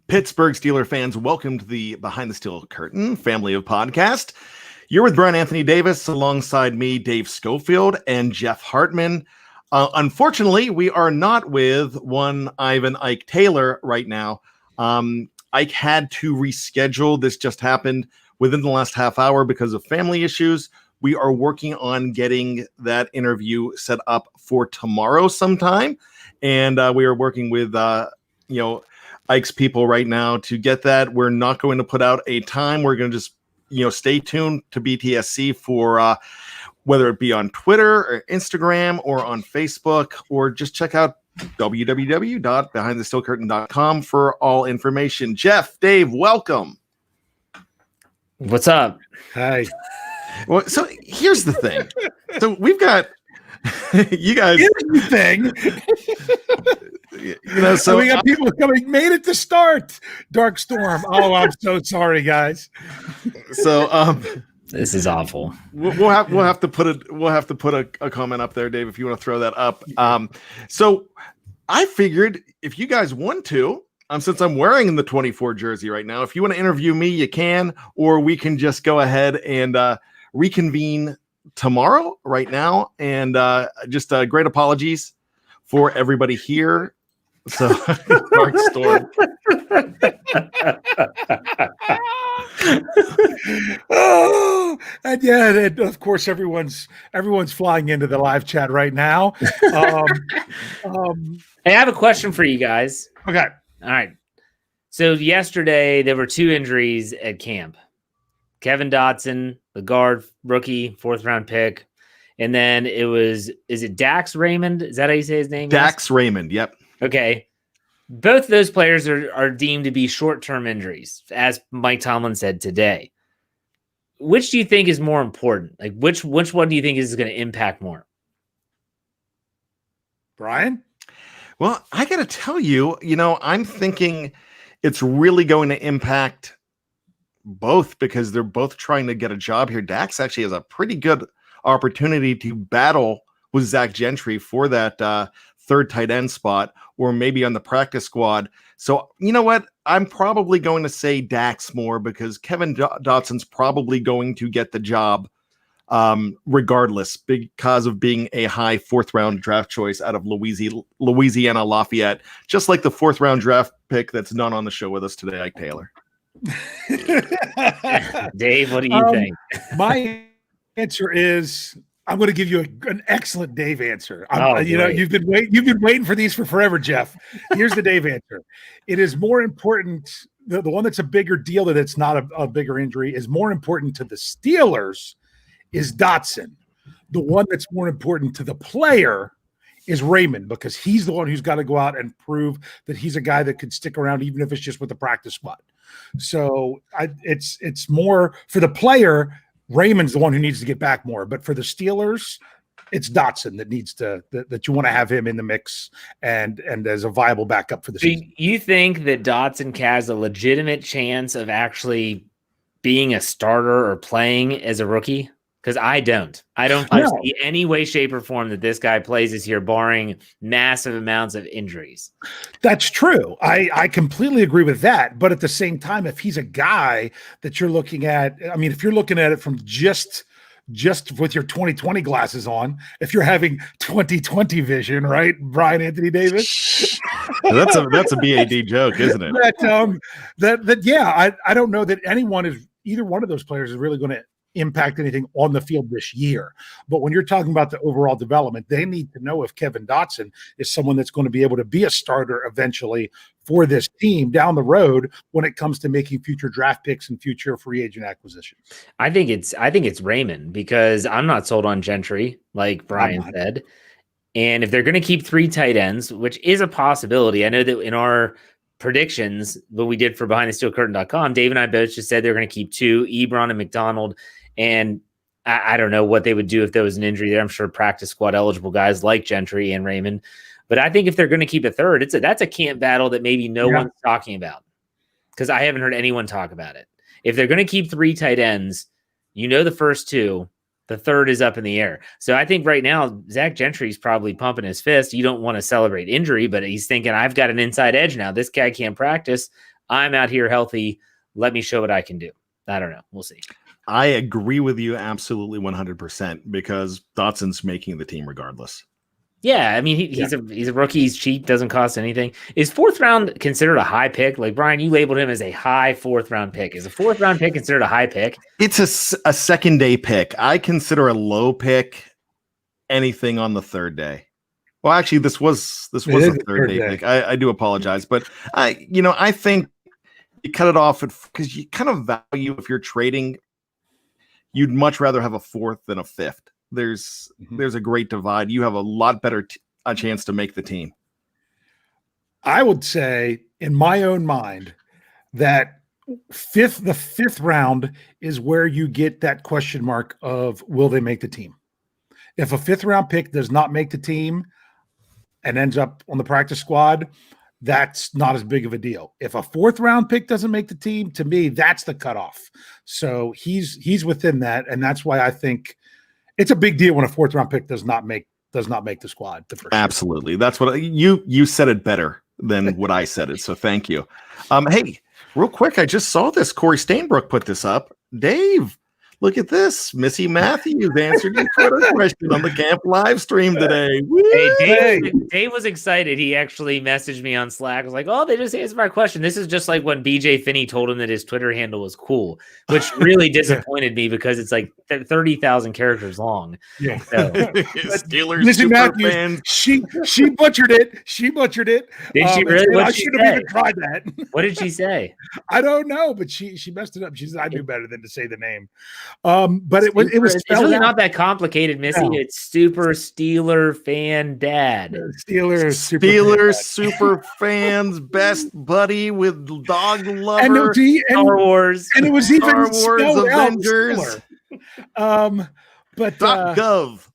Pittsburgh Steelers fans, welcome to the Behind the Steel Curtain family of podcast. You're with Bryan Anthony Davis alongside me, Dave Schofield, and Jeff Hartman. Unfortunately, we are not with one Ivan Ike Taylor right now. Ike had to reschedule. This just happened within the last half hour because of family issues. We are working on getting that interview set up for tomorrow sometime. And we are working with, Ike's people right now to get that. We're not going to put out a time. We're going to just, stay tuned to BTSC for whether it be on Twitter or Instagram or on Facebook, or just check out www.behindthesteelcurtain.com for all information. Jeff, Dave, welcome. What's up? Hi. Well, so here's the thing. So we've got you guys. Here's the thing. So we got people coming. Made it to start. Dark Storm. Oh, I'm so sorry, guys. So this is awful. We'll have to put a comment up there, Dave, if you want to throw that up. So I figured if you guys want to, since I'm wearing the 24 jersey right now, if you want to interview me, you can, or we can just go ahead and reconvene tomorrow right now. And just great apologies for everybody here. So Dark Storm. Oh, and yeah, and of course everyone's flying into the live chat right now. Hey, I have a question for you guys. Okay. All right. So yesterday there were two injuries at camp. Kevin Dotson, the guard rookie, 4th round pick. And then is it Dax Raymond? Is that how you say his name? Dax Raymond. Yep. Okay. Both those players are deemed to be short-term injuries, as Mike Tomlin said today. Which do you think is more important? Like which one do you think is going to impact more? Bryan? Well, I got to tell you, I'm thinking it's really going to impact both because they're both trying to get a job here. Dax actually has a pretty good opportunity to battle with Zach Gentry for that third tight end spot, or maybe on the practice squad. So you know what? I'm probably going to say Dax more because Kevin Dotson's probably going to get the job regardless because of being a high 4th round draft choice out of Louisiana Lafayette, just like the 4th round draft pick that's not on the show with us today, Ike Taylor. Dave, what do you think? My answer is I'm going to give you an excellent Dave answer. You've been waiting for these for forever, Jeff. Here's the Dave answer. It is more important. The one that's a bigger deal, that it's not a bigger injury, is more important to the Steelers is Dotson. The one that's more important to the player is Raymond, because he's the one who's got to go out and prove that he's a guy that could stick around, even if it's just with the practice squad. So it's more for the player. Raymond's the one who needs to get back more, but for the Steelers, it's Dotson that needs that you want to have him in the mix and as a viable backup for the season. Do you think that Dotson has a legitimate chance of actually being a starter or playing as a rookie? Because I don't see any way, shape, or form that this guy plays this year, barring massive amounts of injuries. That's true. I completely agree with that. But at the same time, if he's a guy that you're looking at, if you're looking at it from just with your 2020 glasses on, if you're having 2020 vision, right, Bryan Anthony Davis? That's a BAD joke, isn't it? I don't know that either one of those players is really going to impact anything on the field this year. But when you're talking about the overall development, they need to know if Kevin Dotson is someone that's going to be able to be a starter eventually for this team down the road when it comes to making future draft picks and future free agent acquisitions. I think it's Raymond, because I'm not sold on Gentry, like Bryan said. And if they're going to keep 3 tight ends, which is a possibility, I know that in our predictions, what we did for BehindTheSteelCurtain.com, Dave and I both just said they're going to keep 2, Ebron and McDonald. And I don't know what they would do if there was an injury there. I'm sure practice squad eligible guys like Gentry and Raymond. But I think if they're going to keep a third, that's a camp battle that maybe no one's talking about, because I haven't heard anyone talk about it. If they're going to keep 3 tight ends, the first 2, the third is up in the air. So I think right now, Zach Gentry's probably pumping his fist. You don't want to celebrate injury, but he's thinking, I've got an inside edge now. This guy can't practice. I'm out here healthy. Let me show what I can do. I don't know. We'll see. I agree with you absolutely 100% because Dotson's making the team regardless. Yeah, I mean, he's a rookie. He's cheap, doesn't cost anything. Is 4th round considered a high pick? Like, Bryan, you labeled him as a high 4th round pick. Is a 4th round pick considered a high pick? It's a second day pick. I consider a low pick anything on the 3rd day. Well, actually, this was a 3rd day pick. I do apologize, but I think you cut it off because you kind of value, if you're trading, you'd much rather have a 4th than a 5th. There's a great divide. You have a lot better a chance to make the team. I would say, in my own mind, that the 5th round is where you get that question mark of, will they make the team? If a 5th round pick does not make the team and ends up on the practice squad, that's not as big of a deal. If a 4th round pick doesn't make the team, to me, that's the cutoff. So he's within that, and that's why I think it's a big deal when a 4th round pick does not make the squad. Absolutely. Year. That's what you said it better than what I said it. So thank you. Hey, real quick, I just saw this. Corey Stainbrook put this up. Dave, look at this. Missy Matthews answered your Twitter question on the camp live stream today. Hey, Dave was excited. He actually messaged me on Slack. I was like, oh, they just answered my question. This is just like when BJ Finney told him that his Twitter handle was cool, which really disappointed me because it's like 30,000 characters long. Yeah. So. Steelers Missy super Matthews, fans. She butchered it. She butchered it. Did she really? I should have even tried that. What did she say? I don't know, but she messed it up. She said, I knew better than to say the name. But it was it's really not that complicated, Missy. No. It's super Steeler fan dad. Steelers super fans, best buddy with dog lover. Star Wars. And it was even Star Wars Avengers. But .gov.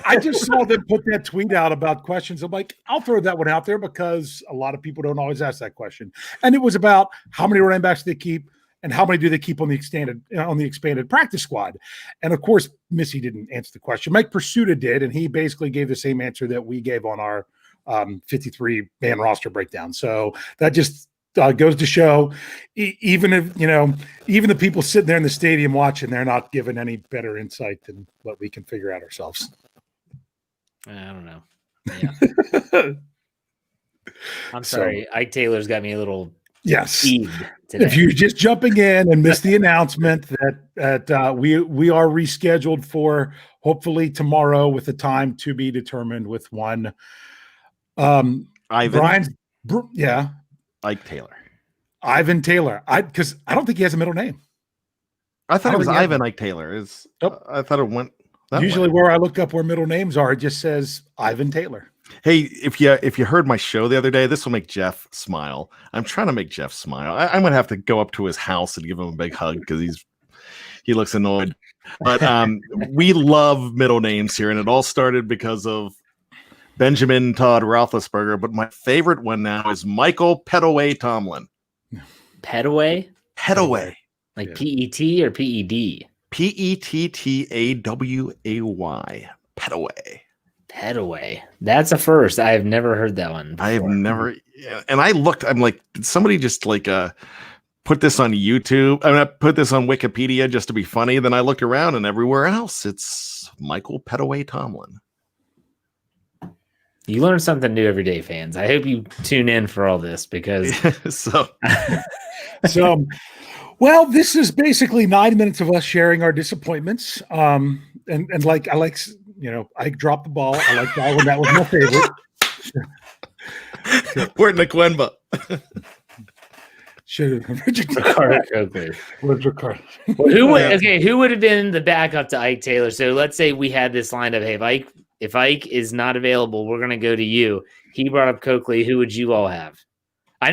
I just saw them put that tweet out about questions. I'm like, I'll throw that one out there because a lot of people don't always ask that question. And it was about how many running backs do they keep and how many do they keep on the expanded practice squad. And of course, Missy didn't answer the question. Mike Pursuta did, and he basically gave the same answer that we gave on our 53-man roster breakdown. So that just goes to show, even if even the people sitting there in the stadium watching, they're not given any better insight than what we can figure out ourselves. I don't know. Yeah. I'm sorry. Ike Taylor's got me a little. Yes. If you're just jumping in and missed the announcement that we are rescheduled for hopefully tomorrow with a time to be determined with one. Ivan. Brian's, Ike Taylor. Ivan Taylor. Because I don't think he has a middle name. I thought it was Ivan Ike Taylor. I thought it went. Usually where I look up where middle names are, it just says Ivan Taylor. Hey, if you heard my show the other day, this will make Jeff smile. I'm trying to make Jeff smile. I'm gonna have to go up to his house and give him a big hug because he looks annoyed. But we love middle names here, and it all started because of Benjamin Todd Roethlisberger. But my favorite one now is Michael Petaway Tomlin. Petaway? Petaway. Like P-E-T or P-E-D? P-E-T-T-A-W-A-Y. Petaway. Petaway. That's a first. I have never heard that one before. I have never. And I looked. I'm like, did somebody just put this on YouTube? I put this on Wikipedia just to be funny. Then I looked around, and everywhere else, it's Michael Petaway Tomlin. You learn something new every day, fans. I hope you tune in for all this because. Well, this is basically 9 minutes of us sharing our disappointments. And like I like. I dropped the ball. I like that one. That was my favorite. We're in Naquenba. Who would have been the backup to Ike Taylor? So let's say we had this lineup. Hey, if Ike is not available, we're going to go to you. He brought up Coakley. Who would you all have? I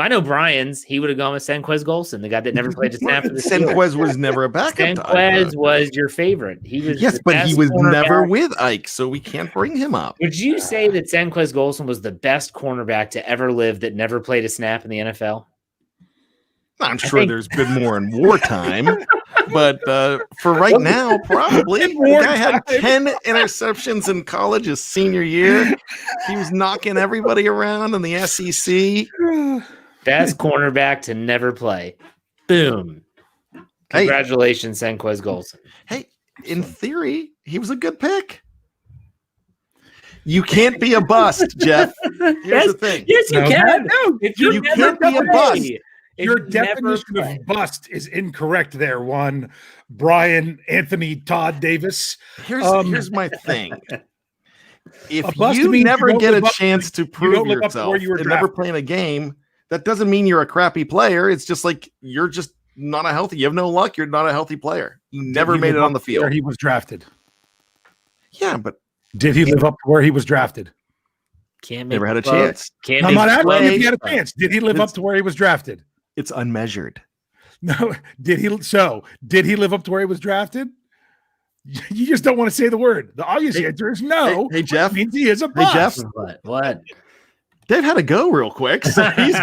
know Brian's. He would have gone with Senquez Golson, the guy that never played a snap for the Steelers. Senquez was never a backup. Senquez was your favorite. He was but he was never with Ike, so we can't bring him up. Would you say that Senquez Golson was the best cornerback to ever live that never played a snap in the NFL? I'm sure there's been more in wartime, but for right now, probably. The guy had 10 interceptions in college his senior year. He was knocking everybody around in the SEC. Best cornerback to never play. Boom. Congratulations, Senquez Golson. Hey, in theory, he was a good pick. You can't be a bust, Jeff. Here's the thing. Yes, you can. No, you can't be a bust. Your definition of bust is incorrect there, one Bryan Anthony Todd Davis. Here's my thing. If you never get a chance to prove yourself and never playing a game, that doesn't mean you're a crappy player. It's just like you're just not you have no luck. You're not a healthy player. You never made it on the field. Where he was drafted. Yeah, but did he live up to where he was drafted? Never had a chance. I'm not asking if he had a chance. Did he live up to where he was drafted? It's unmeasured. No. Did he live up to where he was drafted? You just don't want to say the word. The obvious answer is no. Hey Jeff. Means he is a bust. Hey Jeff. What? Dave had to go real quick. So he's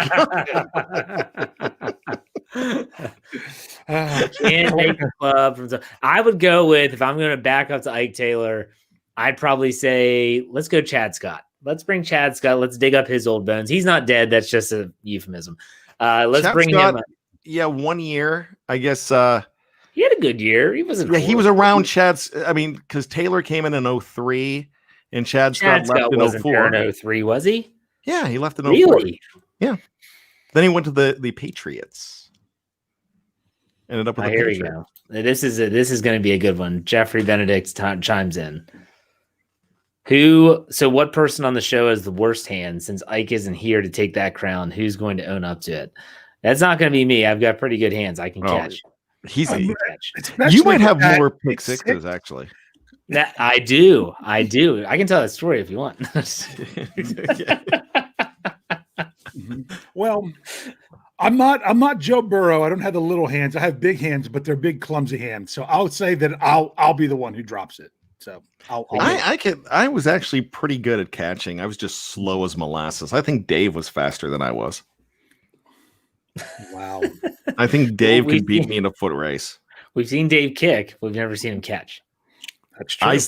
Can't make a club from. I would go with, if I'm going to back up to Ike Taylor, I'd probably say let's go Chad Scott. Let's bring Chad Scott. Let's dig up his old bones. He's not dead. That's just a euphemism. Let's Chad bring Scott, him up. Yeah, 1 year, I guess. He had a good year. He wasn't. Yeah, he was around Chad's. I mean, because Taylor came in 2003, and Chad Scott left in 2004. In 2003, was he? Yeah, he left in 2004. Really? Yeah. Then he went to the Patriots. Ended up with the Patriots. Here we go. This is going to be a good one. Jeffrey Benedict chimes in. So what person on the show has the worst hand? Since Ike isn't here to take that crown, who's going to own up to it? That's not going to be me. I've got pretty good hands. I can catch. You might have more pick sixes, actually. That I do. I can tell that story if you want. Well, I'm not Joe Burrow. I don't have the little hands. I have big hands, but they're big, clumsy hands. So I'll say that I'll be the one who drops it. So I was actually pretty good at catching. I was just slow as molasses. I think Dave was faster than I was. Wow. I think Dave could beat me in a foot race. We've seen Dave kick. We've never seen him catch. That's true. It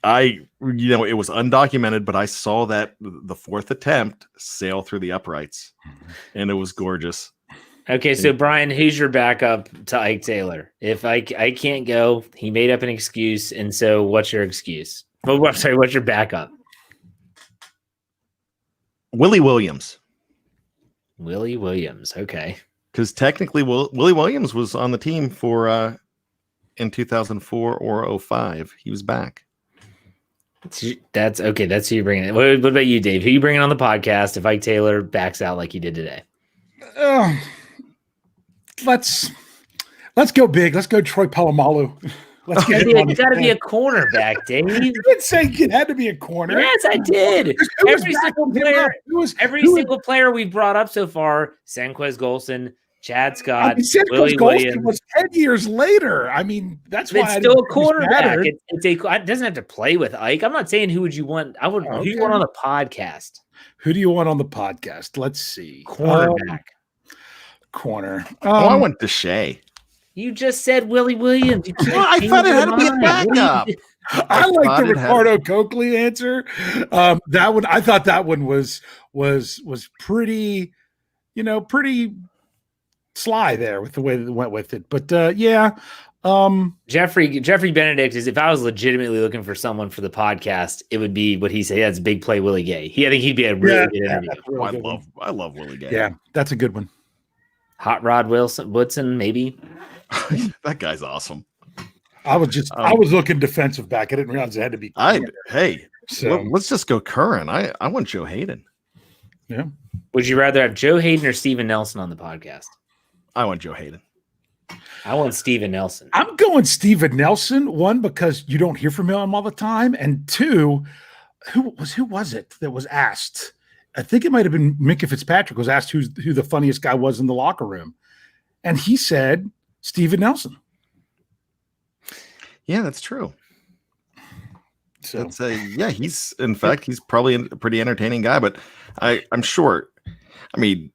was undocumented, but I saw that the fourth attempt sail through the uprights, and it was gorgeous. Okay, so Bryan, who's your backup to Ike Taylor? If I can't go, he made up an excuse, and so what's your excuse? What's your backup? Willie Williams. Willie Williams, okay. Because technically, Willie Williams was on the team for in 2004 or 2005. He was back. That's okay. That's who you're bringing in. What about you, Dave? Who you bringing on the podcast if Ike Taylor backs out like he did today? Let's go big. Let's go Troy Polamalu. Let's get it. Got to be a cornerback, Dave. You didn't say it had to be a corner. Yes, I did. Every single player we've brought up so far: Senquez Golson, Chad Scott, Willie Williams. Was 10 years later. I mean, that's why it's still a cornerback. It doesn't have to play with Ike. I'm not saying who would you want. Who do you want on the podcast? Who do you want on the podcast? Let's see. Cornerback. Corner. I went to Shea. You just said Willie Williams. I thought it had to be a backup. I like the Ricardo Coakley answer. That one, I thought that one was pretty, pretty sly there with the way that it went with it. But Jeffrey Benedict is, if I was legitimately looking for someone for the podcast, it would be what he said. That's Big Play Willie Gay. I think he'd be a really good interview. I love Willie Gay. Yeah, that's a good one. Hot Rod Woodson, maybe. That guy's awesome. I was looking defensive back. I didn't realize it had to be. Let's just go current. I want Joe Hayden. Yeah. Would you rather have Joe Hayden or Steven Nelson on the podcast? I want Joe Hayden. I want Steven Nelson. I'm going Steven Nelson. One, because you don't hear from him all the time, and two, who was it that was asked? I think it might have been Minka Fitzpatrick was asked who the funniest guy was in the locker room, and he said Steven Nelson. Yeah, that's true. So he's probably a pretty entertaining guy, but I'm sure. I mean,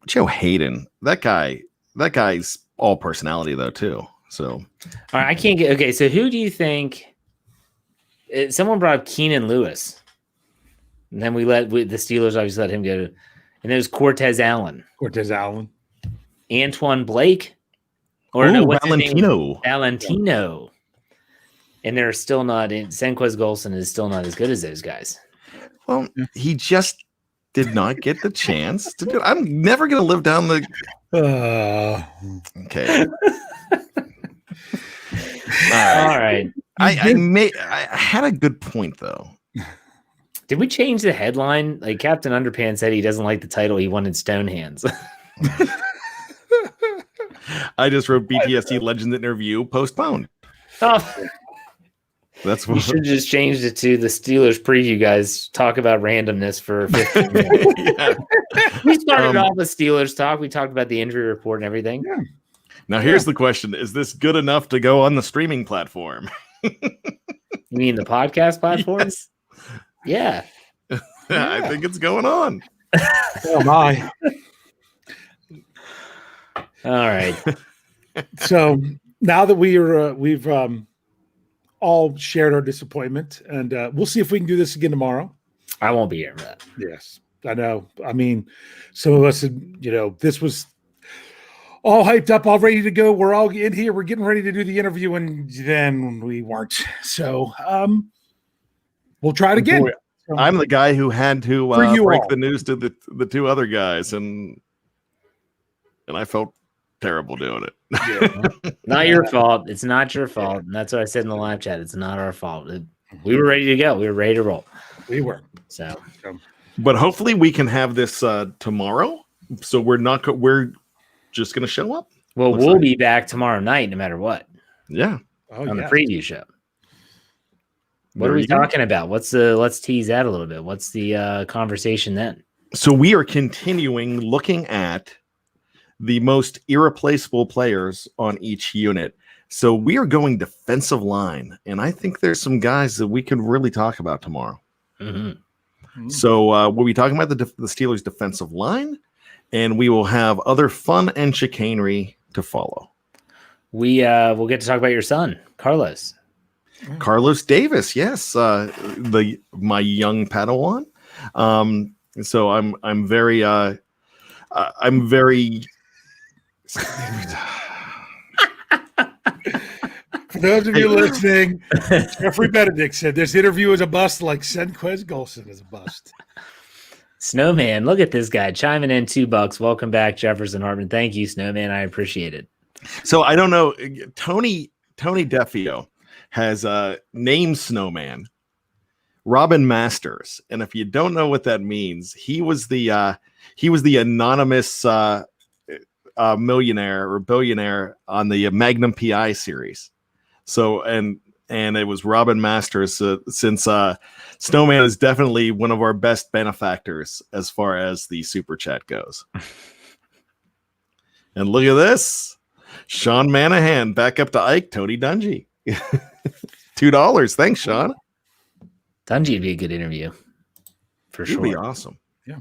Joe Hayden, that guy's all personality though too. So, all right, I can't get okay. So, who do you think? Someone brought up Keenan Lewis, and then the Steelers obviously let him go. And there's Cortez Allen. Antoine Blake. Or no, what's Valentino. Valentino. And they're still not in. Senquez Golson is still not as good as those guys. Well, he just did not get the chance to do it. I'm never going to live down the. Okay. All right. I had a good point though. Did we change the headline? Like Captain Underpants said he doesn't like the title. He wanted Stone Hands. I just wrote BTSC Legends Interview postponed. Oh. That's what you should have just changed it to the Steelers preview, guys. Talk about randomness for 15 minutes. Yeah. We started off with Steelers talk. We talked about the injury report and everything. Yeah. Now, here's the question. Is this good enough to go on the streaming platform? You mean the podcast platforms? Yes. Yeah. I think it's going on. Oh, my. All right. So now that we've all shared our disappointment, and we'll see if we can do this again tomorrow. I won't be here for that. Yes, I know. I mean, some of us, this was all hyped up, all ready to go. We're all in here. We're getting ready to do the interview, and then we weren't. So we'll try it again. I'm the guy who had to break the news to the two other guys, and I felt terrible doing it. Yeah. Not your fault. It's not your fault. And that's what I said in the live chat. It's not our fault. We were ready to go. We were ready to roll. We were. So, but hopefully we can have this tomorrow. So we're just going to show up. Well, we'll be back tomorrow night, no matter what. Yeah. On the preview show. What are we talking about? Let's tease that a little bit. What's the conversation then? So we are continuing looking at the most irreplaceable players on each unit. So we are going defensive line, and I think there's some guys that we can really talk about tomorrow. Mm-hmm. Mm-hmm. So we'll be talking about the Steelers' defensive line, and we will have other fun and chicanery to follow. We'll get to talk about your son, Carlos. Carlos Davis, yes, my young Padawan. So I'm very. For those of you listening, Jeffrey Benedict said this interview is a bust like Senquez Golson is a bust. Snowman, look at this guy chiming in $2. Welcome back, Jefferson Hartman. Thank you, Snowman. I appreciate it. So I don't know. Tony Defio has named Snowman Robin Masters, and if you don't know what that means, he was the anonymous millionaire or billionaire on the Magnum PI series. So and it was Robin Masters, since Snowman is definitely one of our best benefactors as far as the super chat goes. And look at this. Sean Manahan back up to Ike, Tony Dungy. $2. Thanks, Sean. Dungy would be a good interview. For sure. It'd be awesome. Yeah.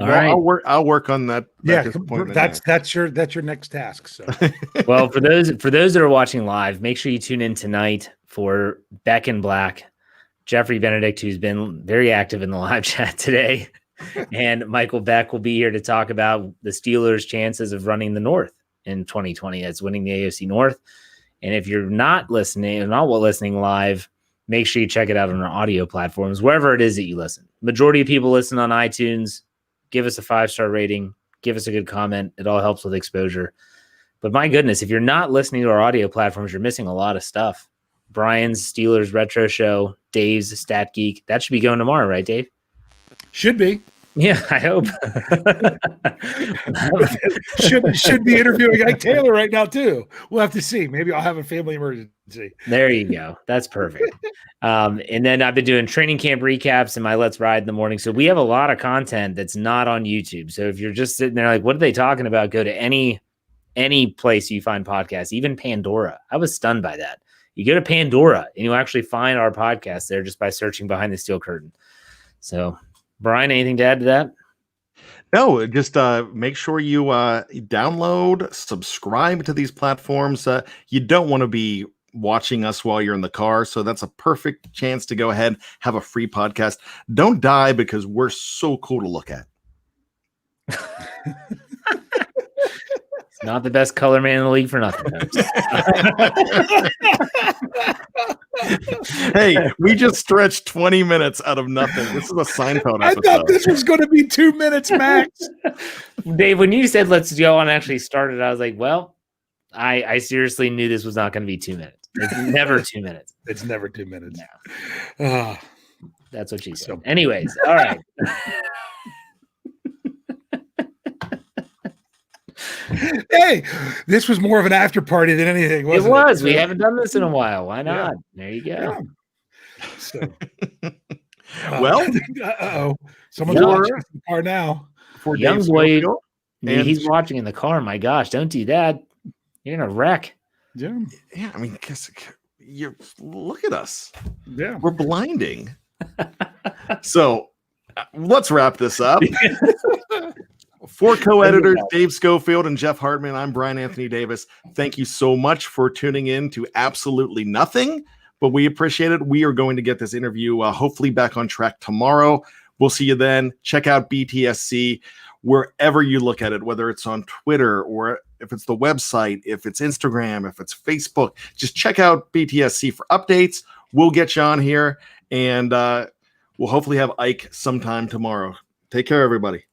All right. I'll work on that. That's your next task. So well, for those that are watching live, make sure you tune in tonight for Beck and Black, Jeffrey Benedict, who's been very active in the live chat today, and Michael Beck will be here to talk about the Steelers' chances of running the North in 2020. That's winning the AFC North. And if you're not listening live, make sure you check it out on our audio platforms, wherever it is that you listen. Majority of people listen on iTunes. Give us a 5-star rating. Give us a good comment. It all helps with exposure. But my goodness, if you're not listening to our audio platforms, you're missing a lot of stuff. Brian's Steelers Retro Show, Dave's Stat Geek. That should be going tomorrow, right, Dave? Should be. Yeah, I hope. should be interviewing Ike Taylor right now too. We'll have to see. Maybe I'll have a family emergency. There you go. That's perfect. And then I've been doing training camp recaps and my Let's Ride in the morning. So we have a lot of content that's not on YouTube. So if you're just sitting there like, what are they talking about? Go to any place you find podcasts, even Pandora. I was stunned by that. You go to Pandora and you'll actually find our podcast there just by searching Behind the Steel Curtain. So Brian, anything to add to that? No, just make sure you download, subscribe to these platforms. You don't want to be watching us while you're in the car. So that's a perfect chance to go ahead, have a free podcast. Don't die because we're so cool to look at. It's not the best color man in the league for nothing. Hey, we just stretched 20 minutes out of nothing. This is a Seinfeld episode. I thought this was going to be 2 minutes max. Dave, when you said let's go and actually started, I was like, well, I seriously knew this was not going to be 2 minutes. It's never 2 minutes. It's never 2 minutes. No. That's what she said. Anyways, all right. Hey, this was more of an after party than anything, wasn't it? It was. We haven't done this in a while. Why not? Yeah. There you go. Yeah. So, well, uh-oh. Someone's watching in the car now. For young Dave Wade, and he's watching in the car. My gosh, don't do that. You're going to wreck. Yeah. Yeah, I mean, you look at us. Yeah. We're blinding. So let's wrap this up. For co-editors Dave Schofield and Jeff Hartman, I'm Bryan Anthony Davis. Thank you so much for tuning in to Absolutely Nothing, but we appreciate it. We are going to get this interview hopefully back on track tomorrow. We'll see you then. Check out BTSC wherever you look at it, whether it's on Twitter or if it's the website, if it's Instagram, if it's Facebook. Just check out BTSC for updates. We'll get you on here, and we'll hopefully have Ike sometime tomorrow. Take care, everybody.